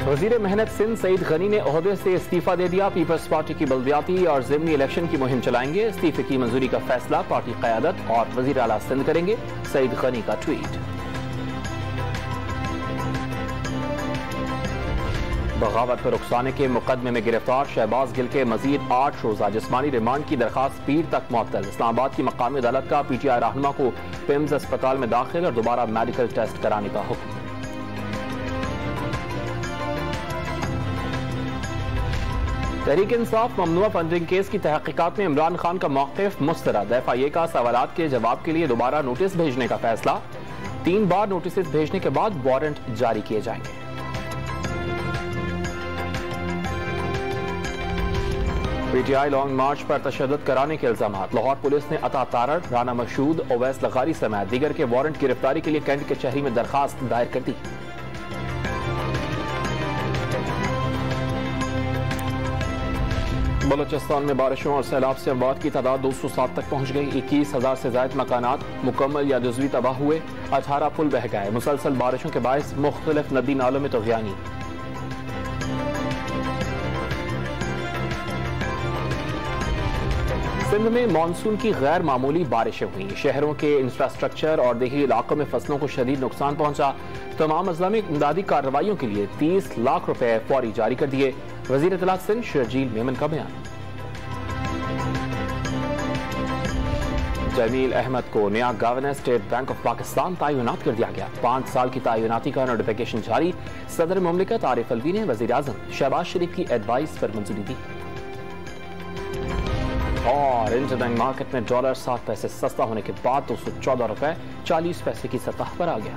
वजीर मेहनत सिंध सईद गनी ने ओहदे से इस्तीफा दे दिया। पीपल्स पार्टी की बल्दियाती और ज़िमनी इलेक्शन की मुहिम चलाएंगे। इस्तीफे की मंजूरी का फैसला पार्टी क़यादत और वजीर आला सिंध करेंगे। सईद गनी का ट्वीट। बगावत पर रुखसाने के मुकदमे में गिरफ्तार शहबाज गिल के मजीद 8 रोजा जिस्मानी रिमांड की दरखास्त पीर तक मुअत्तल। इस्लामाबाद की मकामी अदालत का PTI रहनुमा को पिम्स अस्पताल में दाखिल और दोबारा मेडिकल टेस्ट कराने का हुक्म। तहरीक इंसाफ ममनुआ फंडिंग केस की तहकीकात में इमरान खान का मौक़िफ़ मुस्तरद। FIA का सवालात के जवाब के लिए दोबारा नोटिस भेजने का फैसला। 3 बार नोटिस भेजने के बाद वारंट जारी किए जाएंगे। PTI लॉन्ग मार्च पर तशद्दुद कराने के इल्जामात। लाहौर पुलिस ने अता तारड़, राना मशहूद, ओवैस लगारी समेत दीगर के वारंट गिरफ्तारी के लिए कैंट कचहरी में दरखास्त दायर कर दी। बलूचिस्तान में बारिशों और सैलाब से अमवात की तादाद 207 तक पहुंच गई। 21,000 से ज्यादा मकानात मुकम्मल या जुज़वी तबाह हुए। 18 पुल बह गए। मुसलसल बारिशों के बायस मुख्तलिफ नदी नालों में तुग़यानी। सिंध में मानसून की गैर मामूली बारिशें हुई। शहरों के इंफ्रास्ट्रक्चर और देही इलाकों में फसलों को शदीद नुकसान पहुंचा। तमाम अजला में इमदादी कार्रवाइयों के लिए 30 लाख रुपए फौरी जारी कर दिए। वजीर इत्तलात सिंध शर्जील मेमन का बयान। जमील अहमद को नया governor state bank of Pakistan तैनात कर दिया गया। 5 साल की तैनाती का नोटिफिकेशन जारी। सदर मुमलिकत आरिफ अलवी ने वजीर आजम शहबाज शरीफ की एडवाइस पर मंजूरी दी। और इंटरबैंक मार्केट में डॉलर 7 पैसे सस्ता होने के बाद 214 रुपए 40 पैसे की सतह पर आ गया।